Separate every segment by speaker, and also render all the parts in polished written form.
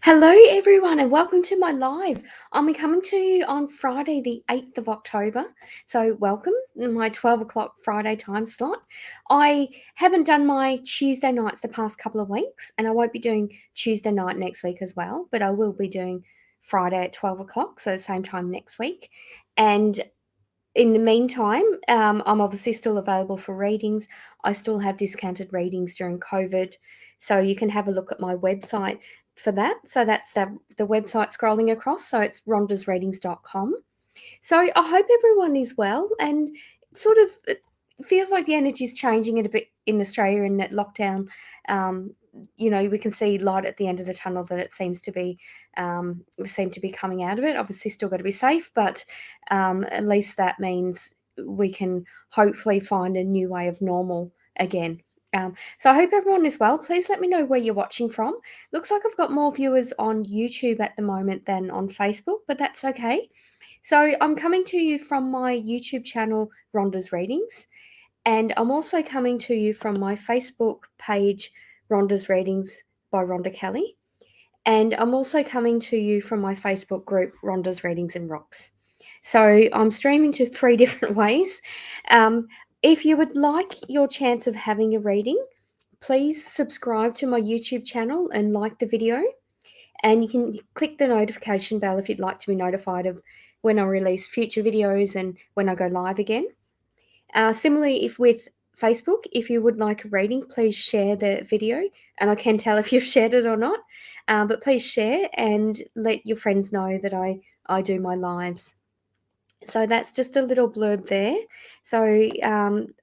Speaker 1: Hello, everyone, and welcome to my live. I'm coming to you on Friday, the 8th of October. So, welcome in my 12 o'clock Friday time slot. I haven't done my Tuesday nights the past couple of weeks, and I won't be doing Tuesday night next week as well, but I will be doing Friday at 12 o'clock, so the same time next week. And in the meantime, I'm obviously still available for readings. I still have discounted readings during COVID, so you can have a look at my website for that. So that's the website scrolling across. So it's rondasreadings.com. So I hope everyone is well, and it feels like the energy is changing a bit in Australia in that lockdown. Um, we can see light at the end of the tunnel that it seems to be. We seem to be coming out of it. Obviously, still got to be safe, but at least that means we can hopefully find a new way of normal again. So I hope everyone is well. Please let me know where you're watching from. Looks like I've got more viewers on YouTube at the moment than on Facebook, but that's okay. So I'm coming to you from my YouTube channel, Rhonda's Readings, and I'm also coming to you from my Facebook page, Rhonda's Readings by Rhonda Kelly, and I'm also coming to you from my Facebook group, Rhonda's Readings and Rocks. So I'm streaming to three different ways. Um, if you would like your chance of having a reading, please subscribe to my YouTube channel and like the video. And you can click the notification bell if you'd like to be notified of when I release future videos and when I go live again. Similarly, if with Facebook, if you would like a reading, please share the video, and I can tell if you've shared it or not. But please share and let your friends know that I do my lives. So that's just a little blurb there. So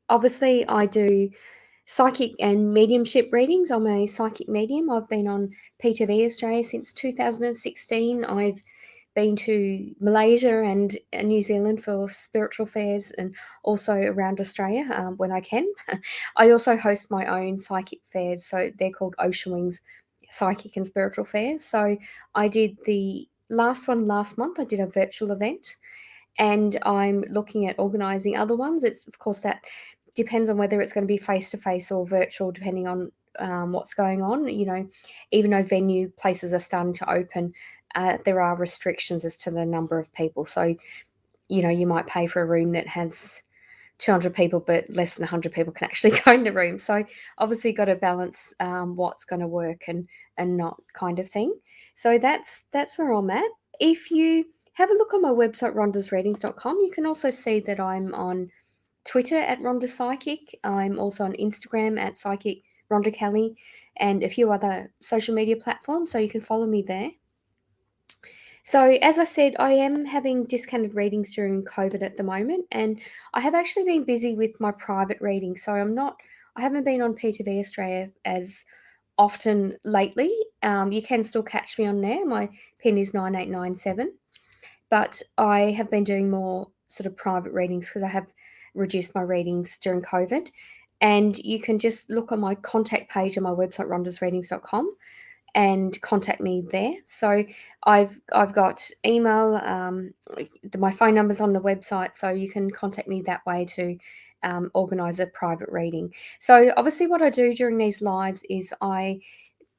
Speaker 1: obviously, I do psychic and mediumship readings. I'm a psychic medium. I've been on PTV Australia since 2016. I've been to Malaysia and New Zealand for spiritual fairs and also around Australia when I can. I also host my own psychic fairs, so they're called Ocean Wings Psychic and Spiritual Fairs. So I did the last one last month. I did a virtual event, and I'm looking at organising other ones. It's, of course, that depends on whether it's going to be face to face or virtual, depending on what's going on. Even though venue places are starting to open, there are restrictions as to the number of people. So, you might pay for a room that has 200 people, but less than 100 people can actually go in the room. So, obviously, got to balance what's going to work and not, kind of thing. So that's where I'm at. If you have a look on my website, rondasreadings.com, you can also see that I'm on Twitter at Rhonda Psychic. I'm also on Instagram at Psychic Rhonda Kelly, and a few other social media platforms, so you can follow me there. So, as I said, I am having discounted readings during COVID at the moment, and I have actually been busy with my private readings. So, I haven't been on PTV Australia as often lately. You can still catch me on there. My PIN is 9897, but I have been doing more sort of private readings because I have reduced my readings during COVID. And you can just look on my contact page on my website, rondasreadings.com, and contact me there. So I've got email, my phone number's on the website, so you can contact me that way to organise a private reading. So obviously, what I do during these lives is I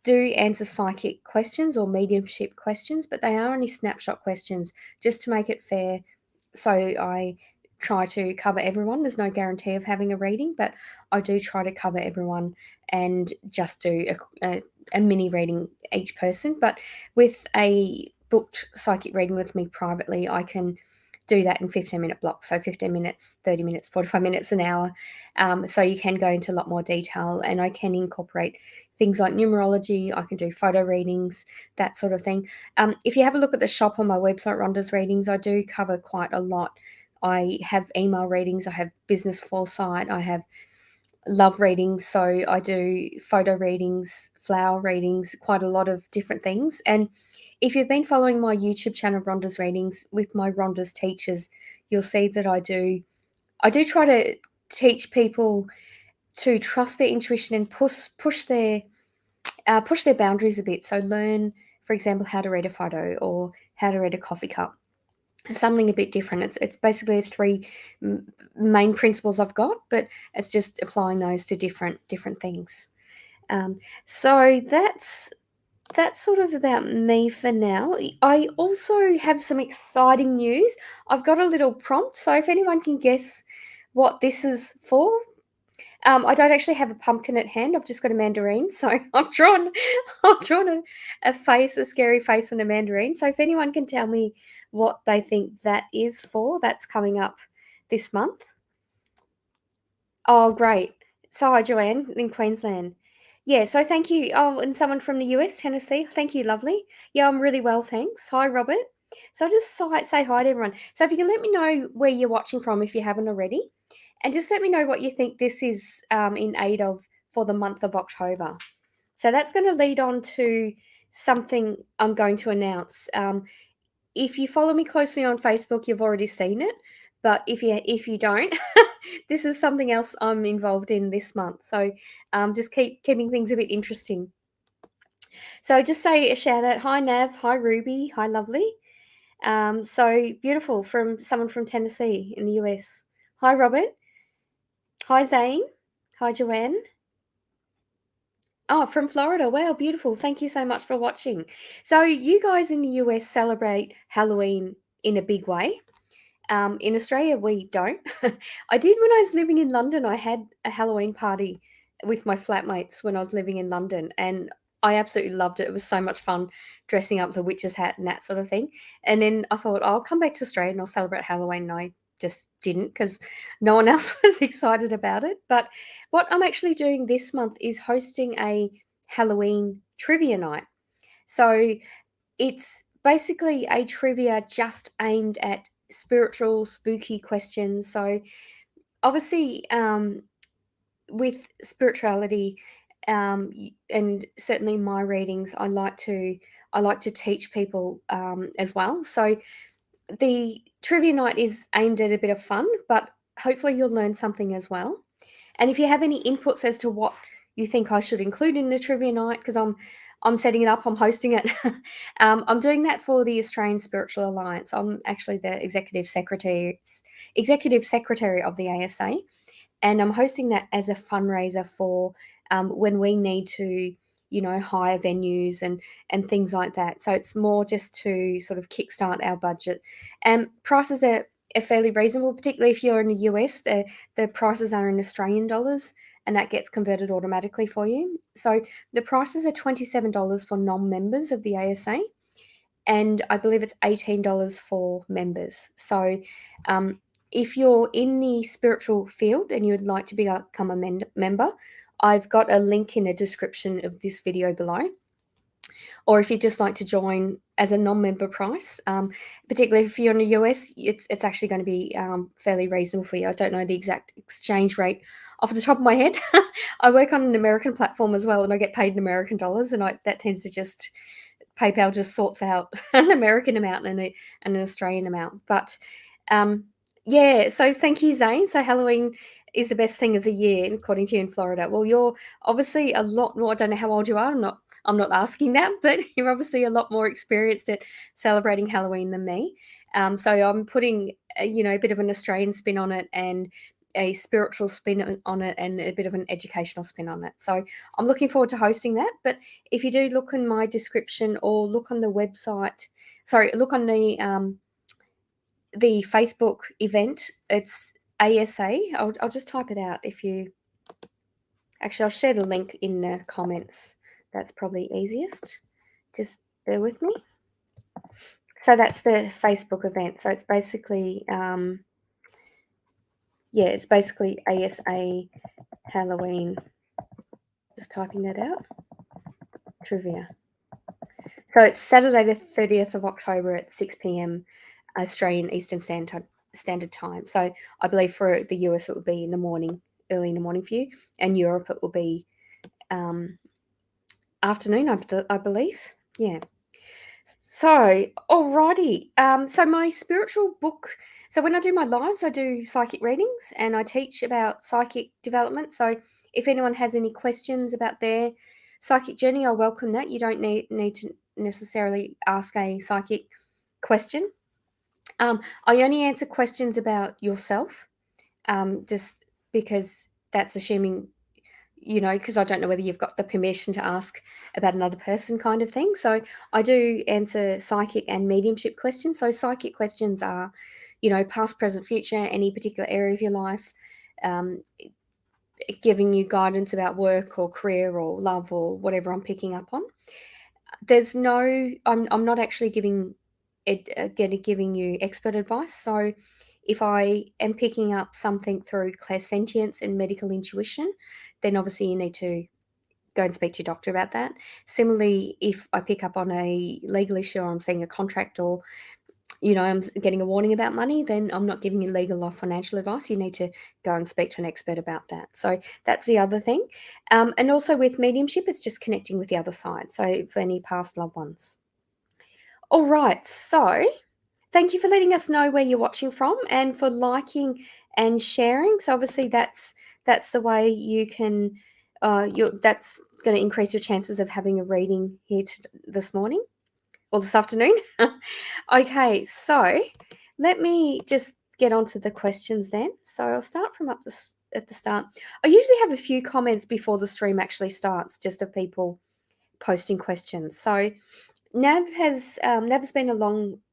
Speaker 1: do answer psychic questions or mediumship questions, but they are only snapshot questions just to make it fair. So I try to cover everyone. There's no guarantee of having a reading, but I do try to cover everyone and just do a mini reading each person. But with a booked psychic reading with me privately, I can do that in 15-minute blocks. So 15 minutes, 30 minutes, 45 minutes, an hour. So you can go into a lot more detail, and I can incorporate things like numerology. I can do photo readings, that sort of thing. If you have a look at the shop on my website, Rhonda's Readings, I do cover quite a lot. I have email readings, I have business foresight, I have love readings, so I do photo readings, flower readings, quite a lot of different things. And if you've been following my YouTube channel, Rhonda's Readings, with my Rhonda's Teachers, you'll see that I do try to teach people to trust their intuition and push their boundaries a bit. So learn, for example, how to read a photo or how to read a coffee cup. Something a bit different. It's basically three main principles I've got, but it's just applying those to different things. So that's that's sort of about me for now. I also have some exciting news. I've got a little prompt, so if anyone can guess what this is for, I don't actually have a pumpkin at hand. I've just got a mandarin, so I've drawn a face, a scary face, on a mandarin. So if anyone can tell me what they think that is for, that's coming up this month. Oh, great. So hi, Joanne in Queensland. Yeah, so thank you. Oh, and someone from the US, Tennessee. Thank you, lovely. Yeah, I'm really well, thanks. Hi, Robert. So I'll just say hi to everyone. So if you can let me know where you're watching from if you haven't already, and just let me know what you think this is in aid of for the month of October. So that's going to lead on to something I'm going to announce. If you follow me closely on Facebook, you've already seen it. But if you don't, this is something else I'm involved in this month. So just keeping things a bit interesting. So just say a shout out. Hi Nav. Hi Ruby. Hi Lovely. So beautiful from someone from Tennessee in the US. Hi Robert. Hi Zane. Hi Joanne. Oh, from Florida. Wow, beautiful. Thank you so much for watching. So you guys in the US celebrate Halloween in a big way. In Australia, we don't. I did when I was living in London. I had a Halloween party with my flatmates when I was living in London, and I absolutely loved it. It was so much fun dressing up the witch's hat and that sort of thing. And then I thought, I'll come back to Australia and I'll celebrate Halloween. And I just didn't because no one else was excited about it. But what I'm actually doing this month is hosting a Halloween trivia night. So it's basically a trivia just aimed at spiritual, spooky questions. So obviously, with spirituality, and certainly my readings, I like to teach people as well. So the trivia night is aimed at a bit of fun, but hopefully you'll learn something as well. And if you have any inputs as to what you think I should include in the trivia night, because I'm setting it up, I'm hosting it. I'm doing that for the Australian Spiritual Alliance. I'm actually the executive secretary of the ASA, and I'm hosting that as a fundraiser for when we need to, hire venues and things like that. So it's more just to sort of kickstart our budget. And prices are fairly reasonable, particularly if you're in the US. The prices are in Australian dollars, and that gets converted automatically for you. So the prices are $27 for non-members of the ASA, and I believe it's $18 for members. So if you're in the spiritual field and you would like to become a member, I've got a link in the description of this video below. Or if you'd just like to join as a non-member price, particularly if you're in the US, it's actually going to be fairly reasonable for you. I don't know the exact exchange rate off the top of my head. I work on an American platform as well, and I get paid in American dollars, and that tends to just PayPal just sorts out an American amount and an Australian amount. But yeah, so thank you, Zane. So Halloween is the best thing of the year, according to you in Florida. Well, you're obviously a lot more. I don't know how old you are. I'm not asking that, but you're obviously a lot more experienced at celebrating Halloween than me. So I'm putting a bit of an Australian spin on it and a spiritual spin on it and a bit of an educational spin on it. So I'm looking forward to hosting that. But if you do look in my description or look on the website, look on the Facebook event. It's ASA. I'll just type it out. I'll share the link in the comments. That's probably easiest. Just bear with me. So that's the Facebook event. So it's basically, it's basically ASA Halloween. Just typing that out. Trivia. So it's Saturday the 30th of October at 6 p.m. Australian Eastern Standard Time. So I believe for the US it would be in the morning, early in the morning for you, and Europe it will be afternoon, I believe. Yeah. So, alrighty. So my spiritual book. So when I do my lives, I do psychic readings and I teach about psychic development. So if anyone has any questions about their psychic journey, I welcome that. You don't need to necessarily ask a psychic question. I only answer questions about yourself, just because that's assuming because I don't know whether you've got the permission to ask about another person kind of thing. So I do answer psychic and mediumship questions. So psychic questions are, past, present, future, any particular area of your life, um, giving you guidance about work or career or love or whatever I'm picking up on. There's no, I'm not actually giving giving you expert advice. So if I am picking up something through clairsentience and medical intuition, then obviously you need to go and speak to your doctor about that. Similarly, if I pick up on a legal issue or I'm seeing a contract or, I'm getting a warning about money, then I'm not giving you legal or financial advice. You need to go and speak to an expert about that. So that's the other thing. And also with mediumship, it's just connecting with the other side. So for any past loved ones. All right. So thank you for letting us know where you're watching from and for liking and sharing. So obviously that's the way you can that's going to increase your chances of having a reading here this morning or this afternoon. Okay, so let me just get on to the questions then. So I'll start from at the start. I usually have a few comments before the stream actually starts, just of people posting questions. So Nav's been a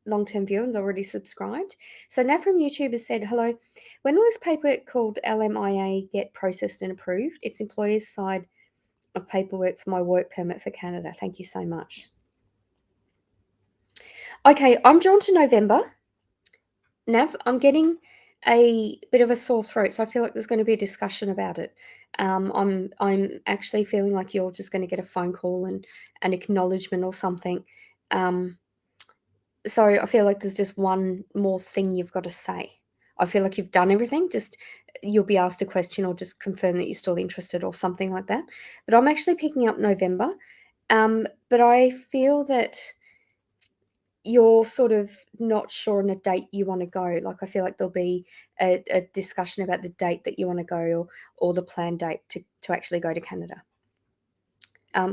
Speaker 1: long-term viewer and's already subscribed. So Nav from YouTube has said, hello, when will this paper called LMIA get processed and approved? It's employer's side of paperwork for my work permit for Canada. Thank you so much. Okay, I'm drawn to November. Nav, I'm getting a bit of a sore throat, so I feel like there's going to be a discussion about it. I'm actually feeling like you're just going to get a phone call and an acknowledgement or something. So I feel like there's just one more thing you've got to say. I feel like you've done everything. Just you'll be asked a question or just confirm that you're still interested or something like that. But I'm actually picking up November. But I feel that you're sort of not sure on a date you want to go. Like I feel like there'll be a discussion about the date that you want to go or the planned date to actually go to Canada.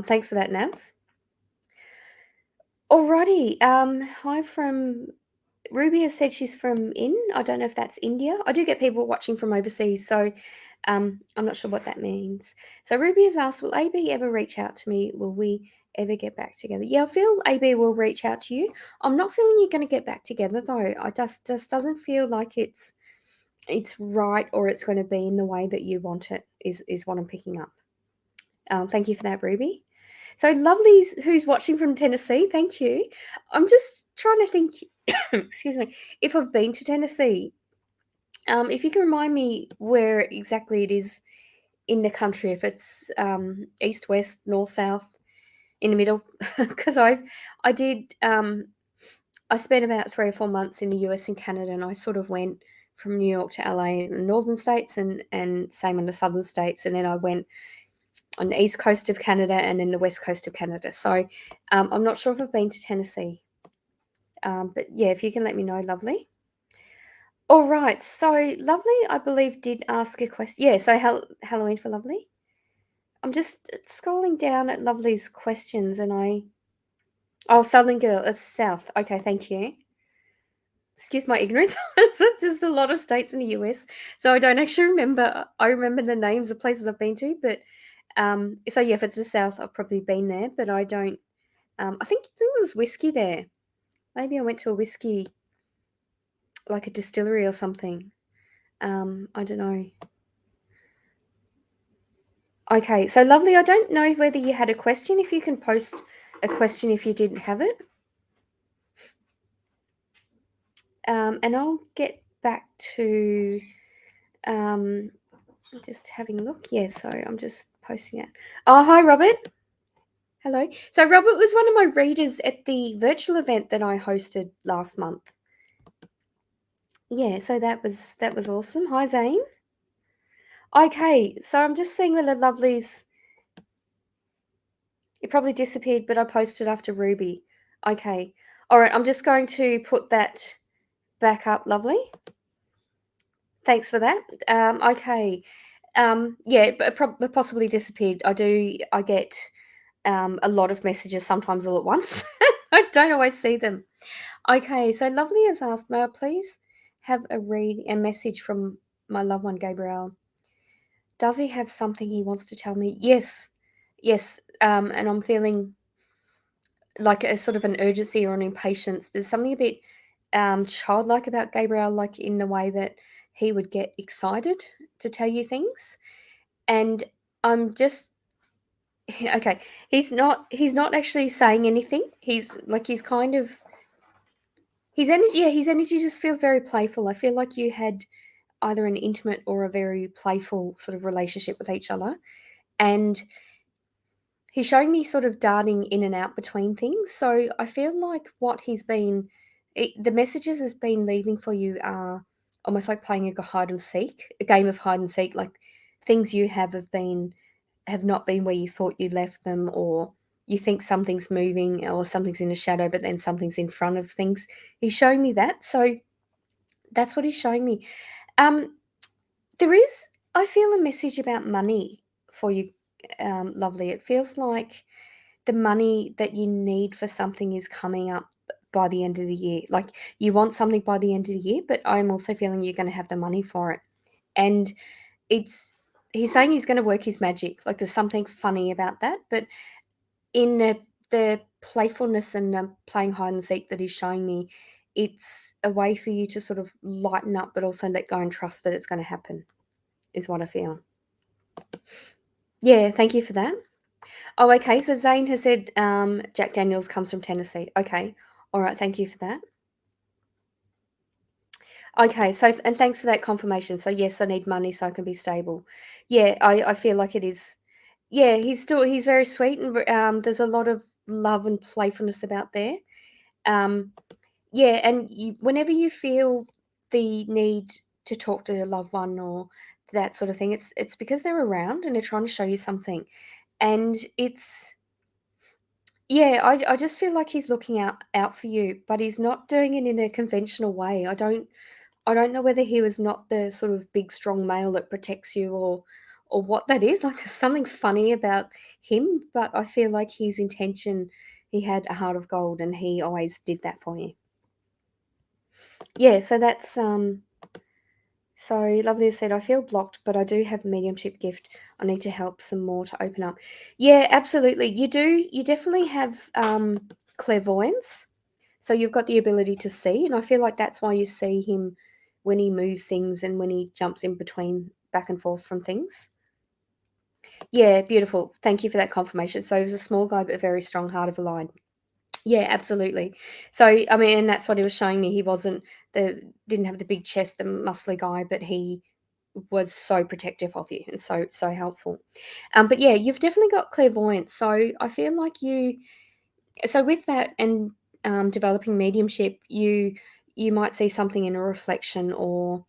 Speaker 1: Thanks for that, Nav. Alrighty. Hi from Ruby has said she's from I don't know if that's India. I do get people watching from overseas, so I'm not sure what that means. So Ruby has asked, will AB ever reach out to me? Will we ever get back together? Yeah, I feel AB will reach out to you. I'm not feeling you're going to get back together though. I just doesn't feel like it's right or it's going to be in the way that you want it. Is what I'm picking up. Thank you for that, Ruby. So lovely's who's watching from Tennessee, thank you. I'm just trying to think, excuse me, if I've been to Tennessee. If you can remind me where exactly it is in the country, if it's east, west, north, south, in the middle, because I spent about 3 or 4 months in the US and Canada, and I sort of went from New York to LA in the northern states and same in the southern states, and then I went on the east coast of Canada and then the west coast of Canada. So I'm not sure if I've been to Tennessee. But yeah, if you can let me know, lovely. All right. So Lovely, I believe, did ask a question. Yeah, so Halloween for Lovely. I'm just scrolling down at Lovely's questions and Oh, Southern Girl, it's South. Okay, thank you. Excuse my ignorance. It's just a lot of states in the US. So I don't actually remember. I remember the names of places I've been to, but so yeah, if it's the South, I've probably been there, but I don't. I think there was whiskey there. Maybe I went to a whiskey, like a distillery or something. I don't know. Okay, so Lovely, I don't know whether you had a question. If you can post a question if you didn't have it. And I'll get back to just having a look. Yeah, sorry, I'm just posting it. Oh, hi, Robert. Hello. So Robert was one of my readers at the virtual event that I hosted last month. Yeah, so that was awesome. Hi, Zane. Okay, so I'm just seeing whether Lovely's. It probably disappeared, but I posted after Ruby. Okay. All right, I'm just going to put that back up, Lovely. Thanks for that. Okay. Yeah, but possibly disappeared. I get a lot of messages sometimes all at once. I don't always see them. Okay, so Lovely has asked, may I please have a message from my loved one, Gabrielle? Does he have something he wants to tell me? Yes. Yes. And I'm feeling like a sort of an urgency or an impatience. There's something a bit childlike about Gabriel, like in the way that he would get excited to tell you things. And I'm just okay. He's not actually saying anything. He's kind of his energy. Yeah, his energy just feels very playful. I feel like you had either an intimate or a very playful sort of relationship with each other, and he's showing me sort of darting in and out between things. So I feel like what the messages has been leaving for you are almost like playing a hide and seek, a game of hide and seek. Like things you have not been where you thought you left them, or you think something's moving or something's in the shadow, but then something's in front of things. He's showing me that. So that's what he's showing me. Um, there is, I feel, a message about money for you, lovely. It feels like the money that you need for something is coming up by the end of the year. Like you want something by the end of the year, but I'm also feeling you're going to have the money for it. And it's he's saying he's going to work his magic. Like there's something funny about that, but in the playfulness and playing hide and seek that he's showing me, it's a way for you to sort of lighten up, but also let go and trust that it's going to happen. Is what I feel. Yeah, thank you for that. Oh, okay. So Zane has said Jack Daniels comes from Tennessee. Okay. All right. Thank you for that. Okay. So, and thanks for that confirmation. So, yes, I need money so I can be stable. Yeah, I feel like it is. Yeah, he's very sweet, and there's a lot of love and playfulness about there. Um, yeah, and whenever you feel the need to talk to a loved one or that sort of thing, it's because they're around and they're trying to show you something, and it's yeah, I just feel like he's looking out for you, but he's not doing it in a conventional way. I don't know whether he was not the sort of big strong male that protects you or what that is. Like there's something funny about him, but I feel like his intention, he had a heart of gold and he always did that for you. Yeah, so that's so lovely said, I feel blocked, but I do have a mediumship gift. I need to help some more to open up. Yeah, absolutely. You do. You definitely have clairvoyance. So you've got the ability to see, and I feel like that's why you see him when he moves things and when he jumps in between back and forth from things. Yeah, beautiful. Thank you for that confirmation. So he was a small guy but a very strong heart of a lion. Yeah, absolutely. So I mean, and that's what he was showing me. He wasn't didn't have the big chest, the muscly guy, but he was so protective of you and so helpful. But yeah, you've definitely got clairvoyance. So I feel like with that and developing mediumship, you might see something in a reflection, or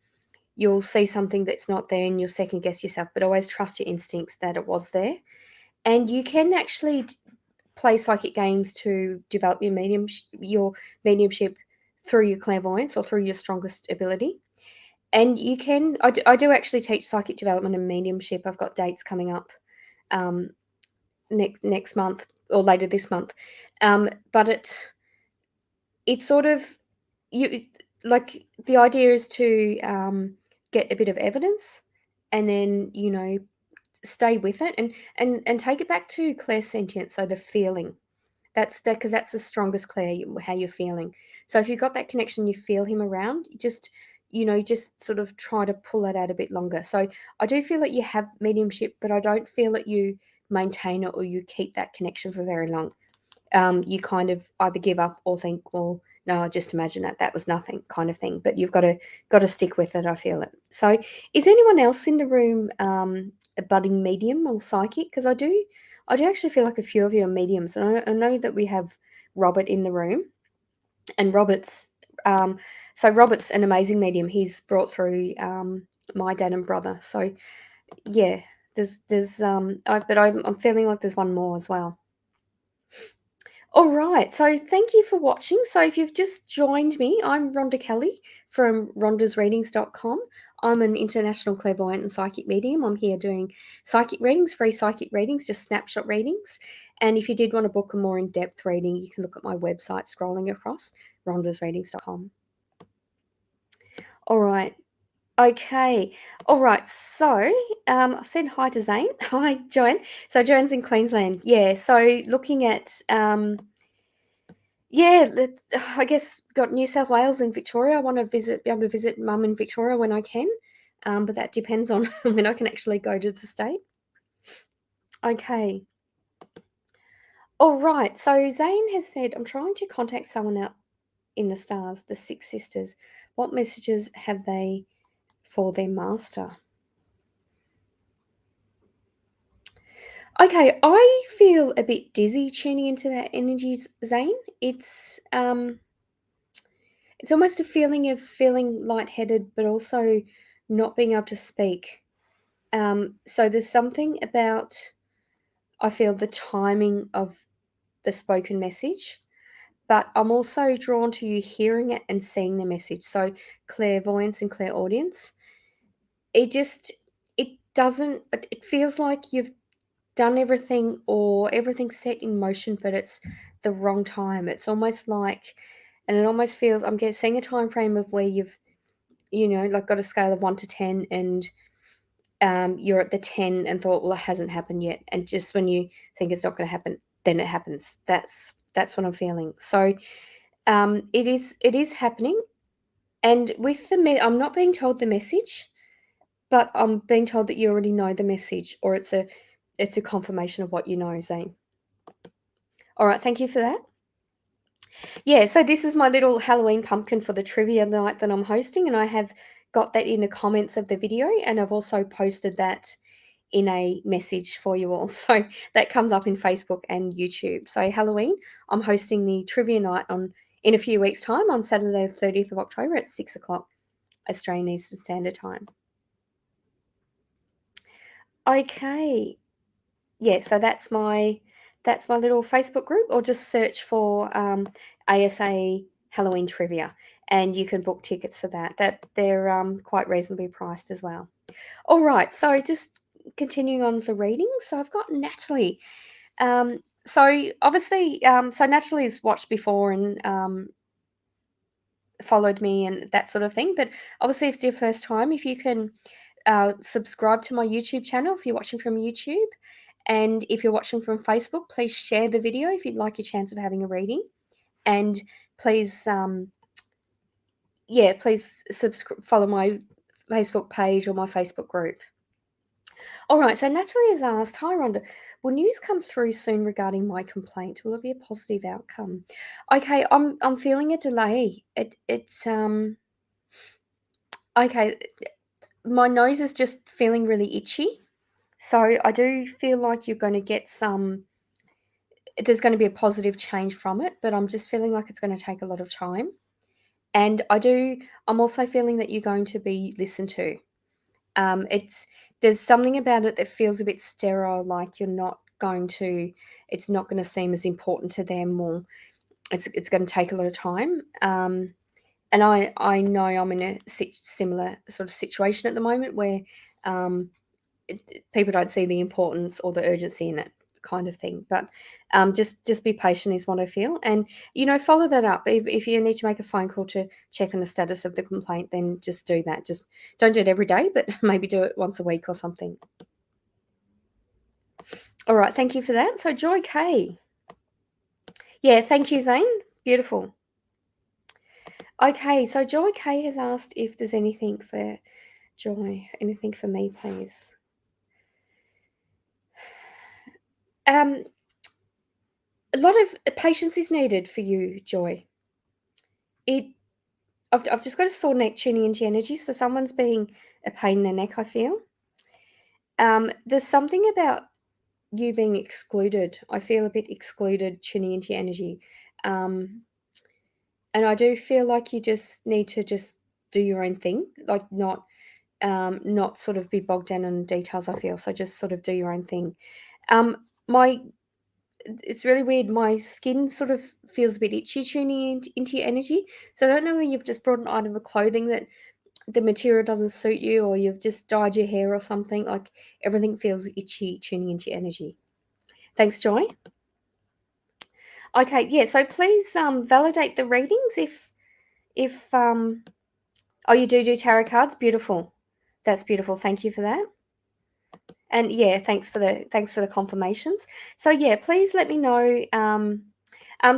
Speaker 1: you'll see something that's not there, and you'll second guess yourself. But always trust your instincts that it was there, and you can actually play psychic games to develop your mediumship through your clairvoyance or through your strongest ability. And you can, I do actually teach psychic development and mediumship. I've got dates coming up um, next month or later this month. But it's sort of like the idea is to get a bit of evidence, and then stay with it and take it back to clairsentience, so the feeling. That's that because that's the strongest clear how you're feeling. So if you've got that connection, you feel him around, just sort of try to pull that out a bit longer. So I do feel that you have mediumship, but I don't feel that you maintain it or you keep that connection for very long. You kind of either give up or think, well, no, I just imagine that was nothing, kind of thing. But you've got to stick with it. I feel it. So, is anyone else in the room a budding medium or psychic? Because I do actually feel like a few of you are mediums, and I know that we have Robert in the room, and um, Robert's an amazing medium. He's brought through my dad and brother. So yeah, but I'm feeling like there's one more as well. All right. So thank you for watching. So if you've just joined me, I'm Rhonda Kelly from rhondasreadings.com. I'm an international clairvoyant and psychic medium. I'm here doing psychic readings, free psychic readings, just snapshot readings. And if you did want to book a more in-depth reading, you can look at my website scrolling across, rhondasreadings.com. All right. Okay. All right. So, I said hi to Zane. Hi, Joanne. So Joanne's in Queensland. Yeah. So looking at, yeah, I guess got New South Wales and Victoria. I want to be able to visit Mum in Victoria when I can. But that depends on when I can actually go to the state. Okay. All right. So Zane has said, I'm trying to contact someone out in the stars, the Six Sisters. What messages have they for their master? Okay, I feel a bit dizzy tuning into that energy, Zane. It's almost a feeling of feeling lightheaded, but also not being able to speak. So there's something about, I feel, the timing of the spoken message, but I'm also drawn to you hearing it and seeing the message. So clairvoyance and clairaudience. It just it doesn't. It feels like you've done everything or everything's set in motion, but it's the wrong time. It's almost like, and it almost feels seeing a time frame of where you've, like got a scale of 1 to 10, and you're at the 10 and thought, well, it hasn't happened yet, and just when you think it's not going to happen, then it happens. That's what I'm feeling. So it is happening, and with I'm not being told the message, but I'm being told that you already know the message, or it's a confirmation of what you know, Zane. All right, thank you for that. Yeah, so this is my little Halloween pumpkin for the trivia night that I'm hosting, and I have got that in the comments of the video, and I've also posted that in a message for you all. So that comes up in Facebook and YouTube. So Halloween, I'm hosting the trivia night in a few weeks' time on Saturday, the 30th of October at 6 o'clock Australian Eastern Standard Time. Okay. Yeah, so that's my little Facebook group, or just search for ASA Halloween Trivia, and you can book tickets for that. They're quite reasonably priced as well. All right, so just continuing on with the reading. So I've got Natalie. So obviously, so Natalie's watched before and followed me and that sort of thing. But obviously, if it's your first time, if you can subscribe to my YouTube channel if you're watching from YouTube. And if you're watching from Facebook, please share the video if you'd like your chance of having a reading. And please, please follow my Facebook page or my Facebook group. All right, so Natalie has asked, hi Rhonda, will news come through soon regarding my complaint? Will it be a positive outcome? Okay, I'm feeling a delay. It's okay. My nose is just feeling really itchy. So I do feel like you're going to get there's going to be a positive change from it, but I'm just feeling like it's going to take a lot of time. And I'm also feeling that you're going to be listened to. There's something about it that feels a bit sterile, like it's not going to seem as important to them, or it's going to take a lot of time. And I know I'm in a similar sort of situation at the moment where um, people don't see the importance or the urgency in it, kind of thing. But just be patient is what I feel, and follow that up. If you need to make a phone call to check on the status of the complaint, then just do that. Just don't do it every day, but maybe do it once a week or something. All right, thank you for that. So Joy K. Yeah, thank you, Zane. Beautiful. Okay, so Joy K has asked if there's anything for Joy, anything for me, please. A lot of patience is needed for you, Joy. I've just got a sore neck tuning into energy, so someone's being a pain in the neck, I feel. There's something about you being excluded. I feel a bit excluded tuning into your energy. And I do feel like you just need to just do your own thing, like not sort of be bogged down in details, I feel. So just sort of do your own thing. My It's really weird. My skin sort of feels a bit itchy tuning into your energy. So I don't know whether you've just brought an item of clothing that the material doesn't suit you, or you've just dyed your hair or something. Like everything feels itchy tuning into your energy. Thanks, Joy. Okay, yeah. So please validate the readings if Oh, you do tarot cards? Beautiful. That's beautiful. Thank you for that. And yeah, thanks for the confirmations. So yeah, please let me know.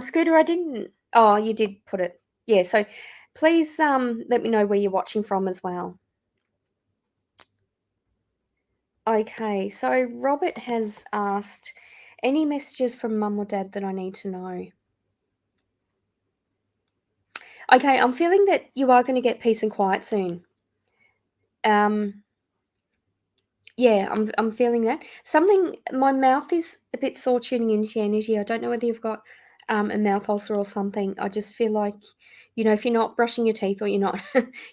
Speaker 1: Scooter, I didn't. Oh, you did put it. Yeah. So please let me know where you're watching from as well. Okay. So Robert has asked, any messages from mum or dad that I need to know? Okay, I'm feeling that you are going to get peace and quiet soon. Um, Yeah, I'm feeling that. Something my mouth is a bit sore tuning into your energy. I don't know whether you've got a mouth ulcer or something. I just feel like, if you're not brushing your teeth or you're not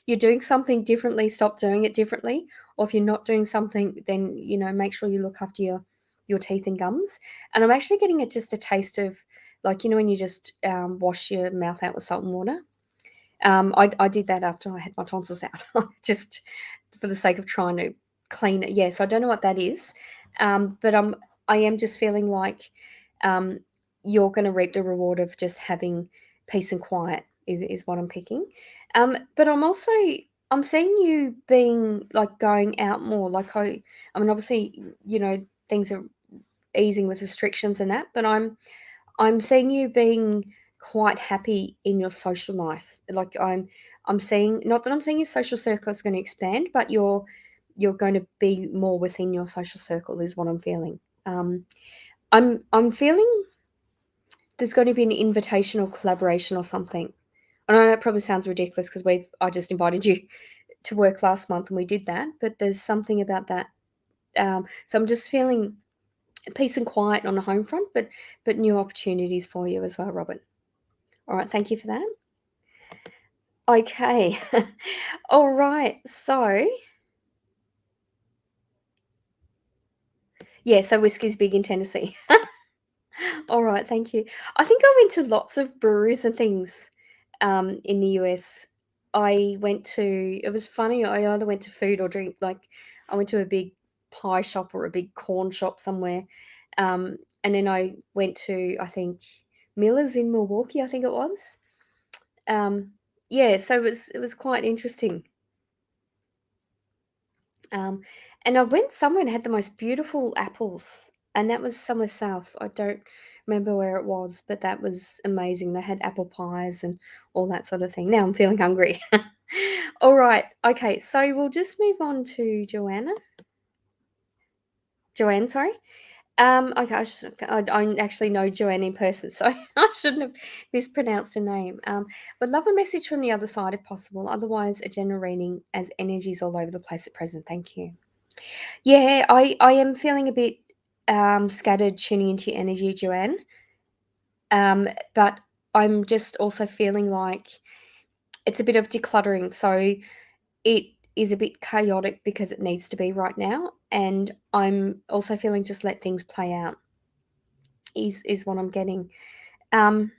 Speaker 1: you're doing something differently, stop doing it differently. Or if you're not doing something, then make sure you look after your teeth and gums. And I'm actually getting just a taste of, like, when you just wash your mouth out with salt and water. I did that after I had my tonsils out, just for the sake of trying to clean it. Yes, I don't know what that is, but I am just feeling like um, you're going to reap the reward of just having peace and quiet is what I'm picking. But I'm seeing you being like going out more. Like I mean, obviously, things are easing with restrictions and that, but I'm seeing you being quite happy in your social life. Like I'm seeing, not that I'm seeing your social circle is going to expand, but you're going to be more within your social circle is what I'm feeling. Um, I'm feeling there's going to be an invitational collaboration or something. I know that probably sounds ridiculous because I just invited you to work last month and we did that, but there's something about that. So I'm just feeling peace and quiet on the home front, but new opportunities for you as well, Robert. All right, thank you for that. Okay. All right. So, yeah, so whiskey's big in Tennessee. All right, thank you. I think I went to lots of breweries and things in the US. It was funny, I either went to food or drink. Like, I went to a big pie shop or a big corn shop somewhere. And then I went to, I think, Miller's in Milwaukee, I think it was. Um, yeah, so it was quite interesting. Um, and I went somewhere and had the most beautiful apples, and that was somewhere south. I don't remember where it was, but that was amazing. They had apple pies and all that sort of thing. Now I'm feeling hungry. All right. Okay. So we'll just move on to Joanna. Joanne, sorry. Okay, I actually know Joanne in person, so I shouldn't have mispronounced her name. Would love a message from the other side if possible. Otherwise, a general reading as energies all over the place at present. Thank you. Yeah, I am feeling a bit scattered tuning into your energy, Joanne. But I'm just also feeling like it's a bit of decluttering. So it is a bit chaotic because it needs to be right now. And I'm also feeling just let things play out is what I'm getting. Um,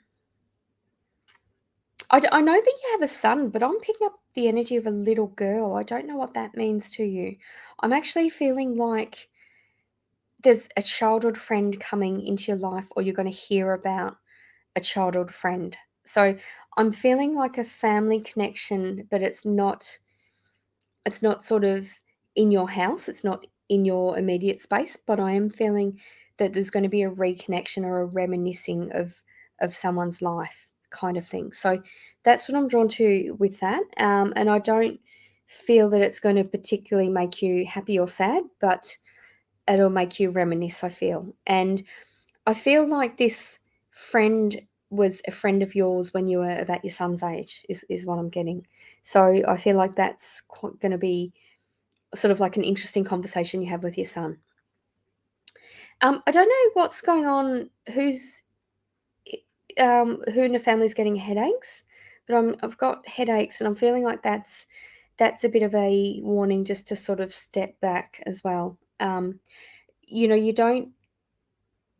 Speaker 1: I know that you have a son, but I'm picking up the energy of a little girl. I don't know what that means to you. I'm actually feeling like there's a childhood friend coming into your life, or you're going to hear about a childhood friend. So I'm feeling like a family connection, but it's not sort of in your house, it's not in your immediate space, but I am feeling that there's going to be a reconnection or a reminiscing of someone's life kind of thing. So that's what I'm drawn to with that. And I don't feel that it's going to particularly make you happy or sad, but it'll make you reminisce, I feel. And I feel like this friend was a friend of yours when you were about your son's age, is what I'm getting. So I feel like that's going to be sort of like an interesting conversation you have with your son. I don't know what's going on. Who in the family is getting headaches, but I've got headaches, and I'm feeling like that's a bit of a warning just to sort of step back as well. You don't,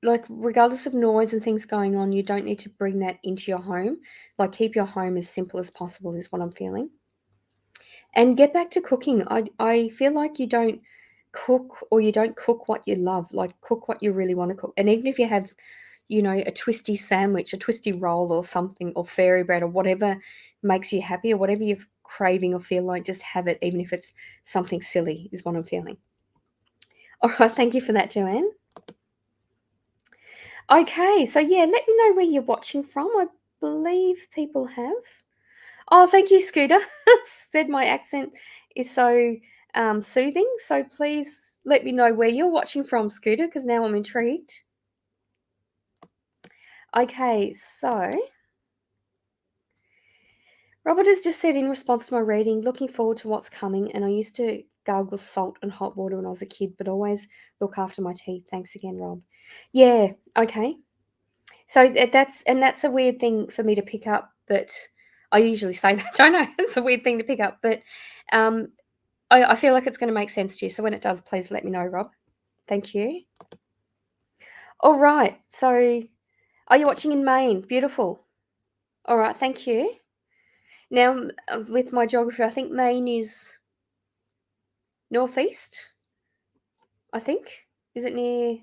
Speaker 1: like, regardless of noise and things going on, you don't need to bring that into your home. Like, keep your home as simple as possible is what I'm feeling. And get back to cooking. I feel like you don't cook, or you don't cook what you love. Like, cook what you really want to cook. And even if you have, a twisty sandwich, a twisty roll or something, or fairy bread or whatever makes you happy, or whatever craving or feel like just have it, even if it's something silly, is what I'm feeling. All right, thank you for that, Joanne. Okay, so yeah, let me know where you're watching from. I believe people have. Oh, thank you, Scooter. Said my accent is so soothing. So please let me know where you're watching from, Scooter, because now I'm intrigued. Okay, so Robert has just said in response to my reading, looking forward to what's coming, and I used to gargle salt and hot water when I was a kid, but always look after my teeth. Thanks again, Rob. Yeah, okay. So that's a weird thing for me to pick up, but I usually say that, don't I? It's a weird thing to pick up, but um, I feel like it's going to make sense to you. So when it does, please let me know, Rob. Thank you. All right. So are you watching in Maine? Beautiful. All right. Thank you. Now, with my geography, I think Maine is northeast, I think. Is it near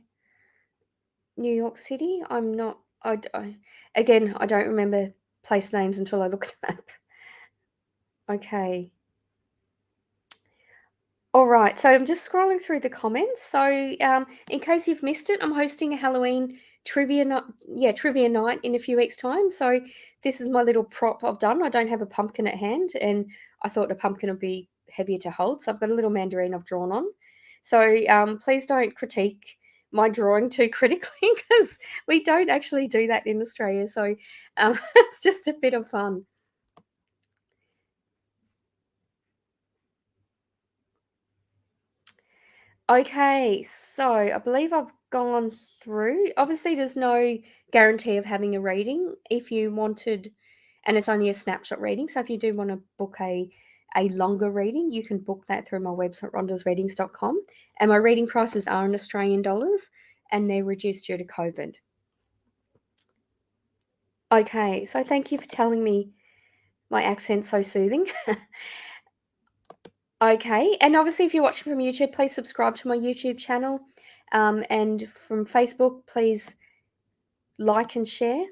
Speaker 1: New York City? I'm not. Again, I don't remember place names until I look at the map. Okay. All right, so I'm just scrolling through the comments. So, in case you've missed it, I'm hosting a Halloween trivia night in a few weeks' time. So, this is my little prop I've done. I don't have a pumpkin at hand, and I thought a pumpkin would be heavier to hold. So, I've got a little mandarin I've drawn on. So, please don't critique my drawing too critically because we don't actually do that in Australia. So, it's just a bit of fun. Okay, so I believe I've gone through. Obviously, there's no guarantee of having a reading. If you wanted, and it's only a snapshot reading, so if you do want to book a longer reading, you can book that through my website, rondasreadings.com. And my reading prices are in Australian dollars, and they're reduced due to COVID. Okay, so thank you for telling me my accent's so soothing. Okay, and obviously, if you're watching from YouTube, please subscribe to my YouTube channel. And from Facebook, please like and share.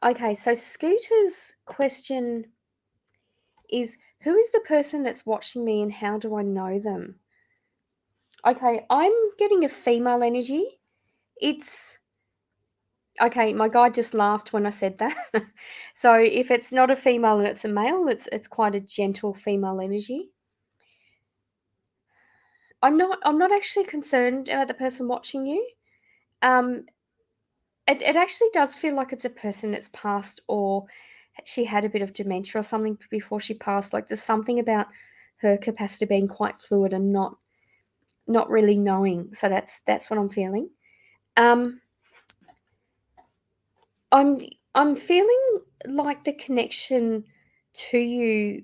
Speaker 1: Okay, so Scooter's question is, who is the person that's watching me and how do I know them? Okay, I'm getting a female energy. It's okay, my guide just laughed when I said that. So if it's not a female and it's a male, it's quite a gentle female energy. I'm not actually concerned about the person watching you. Um, it actually does feel like it's a person that's passed or she had a bit of dementia or something before she passed. Like there's something about her capacity being quite fluid and not really knowing. So that's what I'm feeling. Um, I'm I'm feeling like the connection to you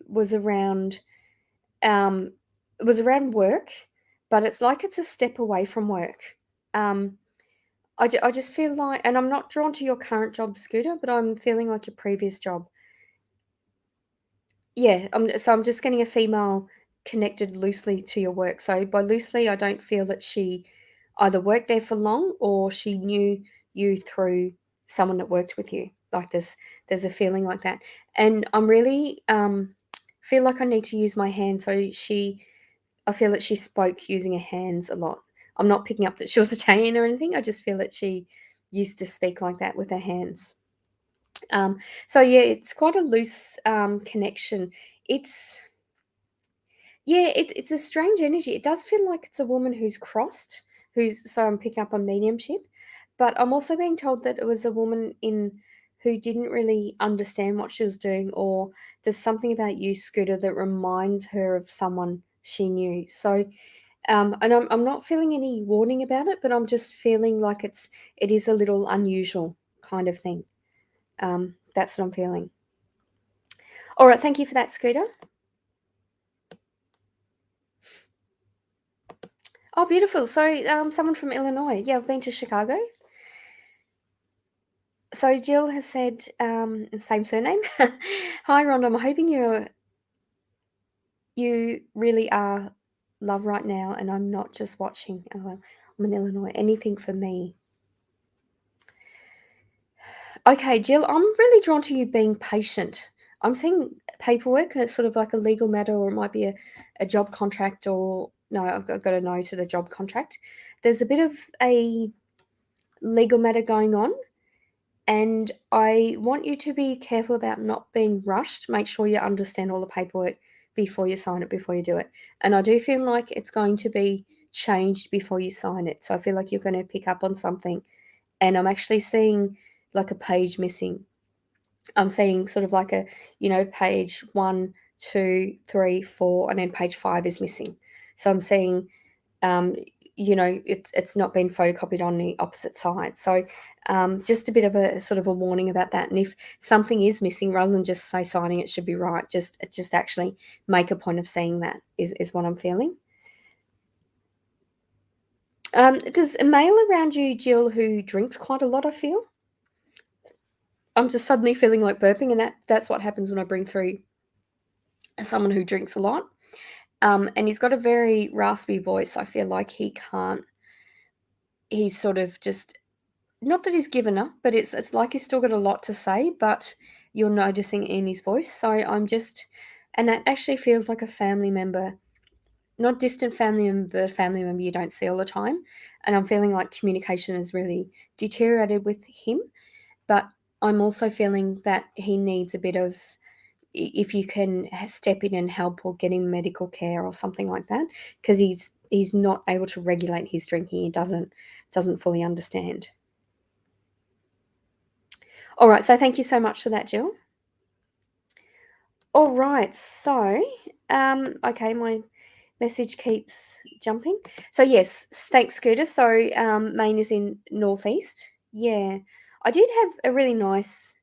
Speaker 1: um was around work, but it's like it's a step away from work. Um, I just feel like, and I'm not drawn to your current job, Scooter, but I'm feeling like your previous job. Yeah, so I'm just getting a female connected loosely to your work. So by loosely, I don't feel that she either worked there for long or she knew you through someone that worked with you. Like there's a feeling like that. And I'm really feel like I need to use my hands. So I feel that she spoke using her hands a lot. I'm not picking up that she was Italian or anything. I just feel that she used to speak like that with her hands. So yeah, it's quite a loose connection. It's it's a strange energy. It does feel like it's a woman who's crossed, who's so I'm picking up on mediumship, but I'm also being told that it was a woman in who didn't really understand what she was doing, or there's something about you, Scooter, that reminds her of someone she knew. So and I'm not feeling any warning about it, but I'm just feeling like it is a little unusual kind of thing. That's what I'm feeling. All right, thank you for that, Scooter. Oh, beautiful. So, someone from Illinois. Yeah, I've been to Chicago. So Jill has said, same surname. Hi, Rhonda. I'm hoping you really are love right now, and I'm not just watching. I'm in Illinois. Anything for me. Okay, Jill. I'm really drawn to you being patient. I'm seeing paperwork. It's sort of like a legal matter, or it might be a job contract, or no, I've got a no to the job contract. There's a bit of a legal matter going on, and I want you to be careful about not being rushed. Make sure you understand all the paperwork before you sign it, before you do it. And I do feel like it's going to be changed before you sign it. So I feel like you're going to pick up on something. And I'm actually seeing like a page missing. I'm seeing sort of like a, page 1, 2, 3, 4, and then page 5 is missing. So I'm seeing um, it's not been photocopied on the opposite side. So just a bit of a sort of a warning about that. And if something is missing, rather than just say signing it should be right, just actually make a point of seeing that is what I'm feeling. There's a male around you, Jill, who drinks quite a lot, I feel. I'm just suddenly feeling like burping, and that's what happens when I bring through someone who drinks a lot. And he's got a very raspy voice. I feel like he's sort of just, not that he's given up, but it's like he's still got a lot to say, but you're noticing in his voice. So and that actually feels like a family member, not distant family member, but a family member you don't see all the time. And I'm feeling like communication has really deteriorated with him, but I'm also feeling that he needs a bit of, if you can step in and help or get him medical care or something like that, because he's not able to regulate his drinking. He doesn't fully understand. All right, so thank you so much for that, Jill. All right, so okay, my message keeps jumping. So yes, thanks, Scooter. So Maine is in northeast. Yeah, I did have a really nice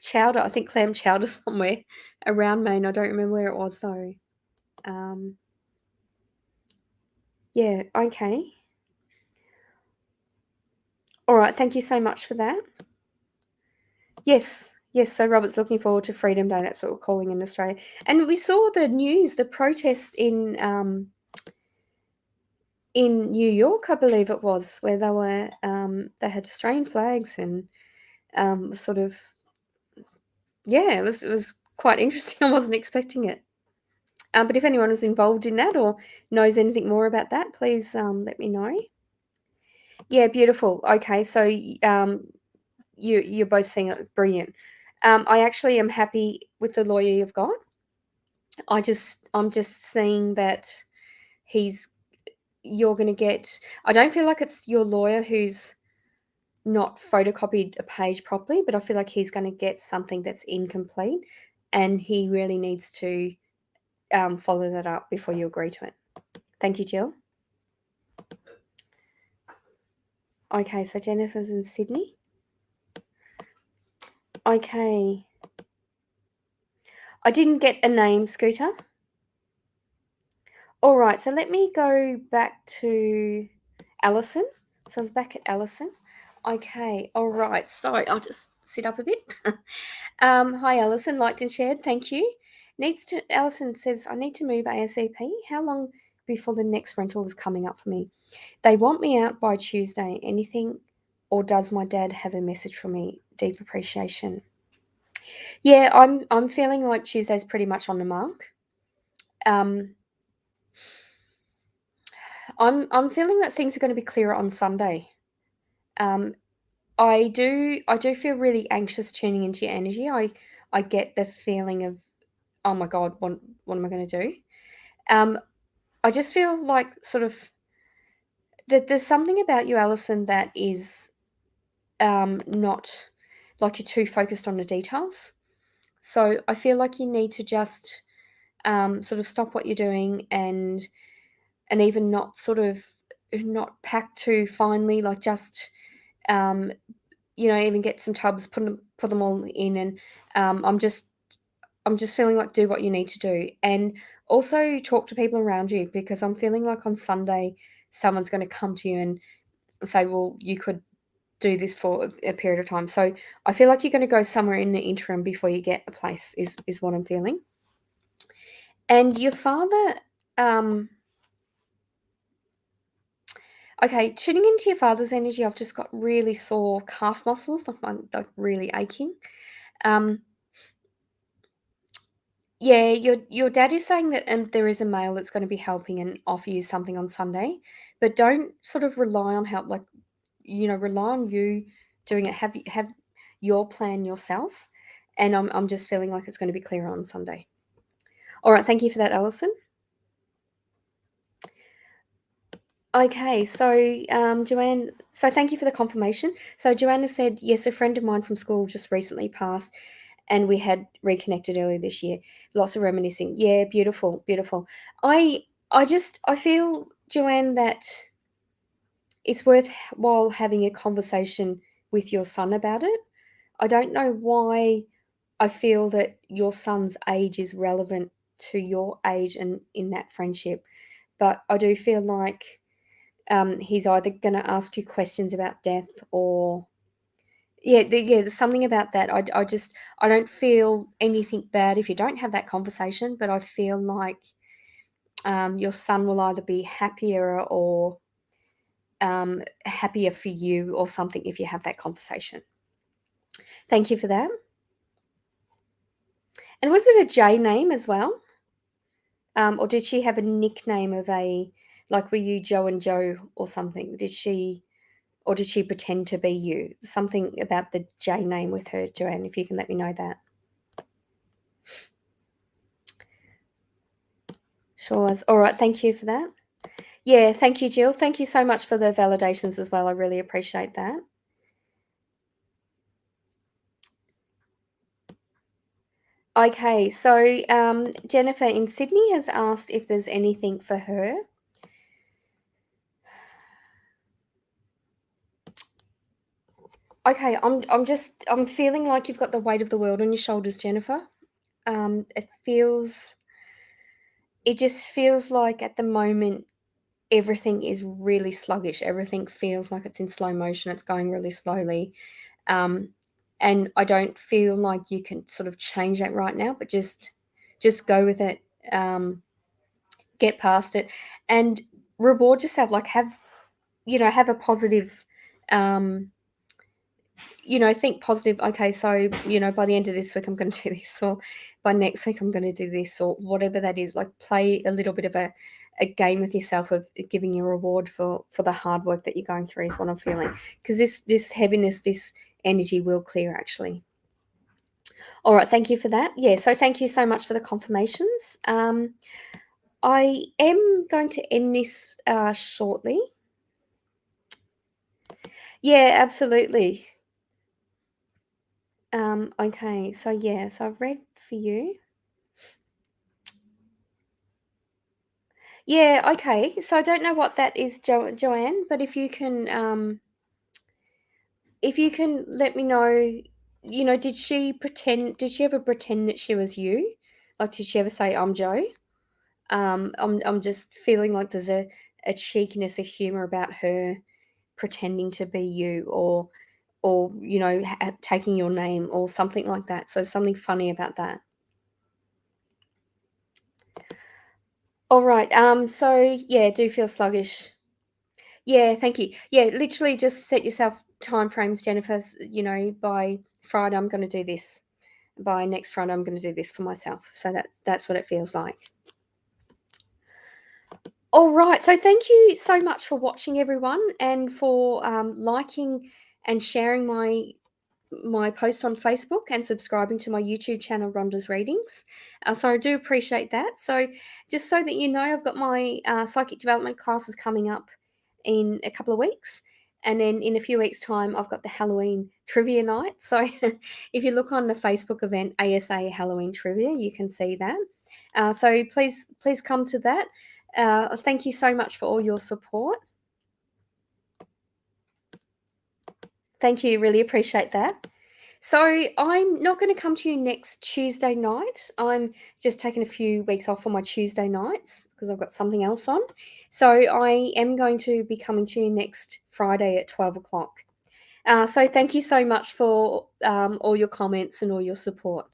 Speaker 1: chowder. I think clam chowder somewhere around Maine. I don't remember where it was though. Yeah, okay. All right, thank you so much for that. Yes, yes. So Robert's looking forward to Freedom Day. That's what we're calling in Australia. And we saw the news, the protest in New York, I believe it was, where they had Australian flags and sort of, yeah, it was quite interesting. I wasn't expecting it. But if anyone is involved in that or knows anything more about that, please let me know. Yeah, beautiful. Okay, so you're both seeing it. Brilliant. I actually am happy with the lawyer you've got. I'm just seeing that you're going to get. I don't feel like it's your lawyer who's not photocopied a page properly, but I feel like he's going to get something that's incomplete, and he really needs to follow that up before you agree to it. Thank you, Jill. Okay, so Jennifer's in Sydney. Okay. I didn't get a name, Scooter. All right, so let me go back to Alison. So I was back at Alison. Okay, all right. So I'll just sit up a bit. Hi, Alison. Liked and shared. Thank you. Alison says, I need to move ASAP. How long before the next rental is coming up for me? They want me out by Tuesday. Anything, or does my dad have a message for me? Deep appreciation. Yeah, I'm feeling like Tuesday's pretty much on the mark. I'm feeling that things are going to be clearer on Sunday. I do feel really anxious tuning into your energy. I get the feeling of, oh my god, what am I going to do? I just feel like sort of that there's something about you, Alison, that is not like you're too focused on the details. So I feel like you need to just sort of stop what you're doing and even not pack too finely, like just even get some tubs, put them all in, and I'm just feeling like do what you need to do, and also talk to people around you, because I'm feeling like on Sunday someone's going to come to you and say, well, you could do this for a period of time. So I feel like you're going to go somewhere in the interim before you get a place, is what I'm feeling. And your father, okay, tuning into your father's energy, I've just got really sore calf muscles, like really aching. Yeah, your dad is saying that there is a male that's going to be helping and offer you something on Sunday, but don't sort of rely on help. Like, rely on you doing it. Have your plan yourself, and I'm just feeling like it's going to be clearer on Sunday. All right, thank you for that, Alison. Okay, so Joanne, so thank you for the confirmation. So Joanna said, yes, a friend of mine from school just recently passed, and we had reconnected earlier this year. Lots of reminiscing. Yeah, beautiful, beautiful. I feel, Joanne, that it's worthwhile having a conversation with your son about it. I don't know why I feel that your son's age is relevant to your age and in that friendship, but I do feel like he's either going to ask you questions about death or there's something about that. I don't feel anything bad if you don't have that conversation, but I feel like your son will either be happier or happier for you or something if you have that conversation. Thank you for that. And was it a J name as well? Or did she have a nickname of like, were you Joe and Joe or something? Or did she pretend to be you? Something about the J name with her, Joanne, if you can let me know that. Sure. All right. Thank you for that. Yeah. Thank you, Jill. Thank you so much for the validations as well. I really appreciate that. Okay. So Jennifer in Sydney has asked if there's anything for her. Okay. I'm feeling like you've got the weight of the world on your shoulders, Jennifer. It just feels like at the moment everything is really sluggish. Everything feels like it's in slow motion. It's going really slowly. Um, and I don't feel like you can sort of change that right now, but just go with it. Get past it and reward yourself. Like have a positive, um, think positive. Okay, so by the end of this week I'm going to do this, or by next week I'm going to do this, or whatever that is. Like play a little bit of a game with yourself of giving you a reward for the hard work that you're going through is what I'm feeling. Because this heaviness, this energy will clear actually. All right, thank you for that. Yeah, so thank you so much for the confirmations. I am going to end this shortly. Yeah, absolutely. Okay, so yeah, so I've read for you. Yeah, okay. So I don't know what that is, Joanne, but if you can let me know, did she ever pretend that she was you? Like, did she ever say, I'm Joe? I'm just feeling like there's a cheekiness, a humor about her pretending to be you or taking your name or something like that. So something funny about that. All right. So yeah, do feel sluggish. Yeah, thank you. Yeah, literally just set yourself time frames, Jennifer. By Friday I'm going to do this. By next Friday I'm going to do this for myself. So that's what it feels like. All right. So thank you so much for watching, everyone, and for liking and sharing my post on Facebook and subscribing to my YouTube channel, Rhonda's Readings. So I do appreciate that. So just so that you know, I've got my psychic development classes coming up in a couple of weeks. And then in a few weeks' time, I've got the Halloween trivia night. So if you look on the Facebook event, ASA Halloween Trivia, you can see that. So please come to that. Thank you so much for all your support. Thank you. Really appreciate that. So I'm not going to come to you next Tuesday night. I'm just taking a few weeks off for my Tuesday nights because I've got something else on. So I am going to be coming to you next Friday at 12 o'clock. So thank you so much for all your comments and all your support.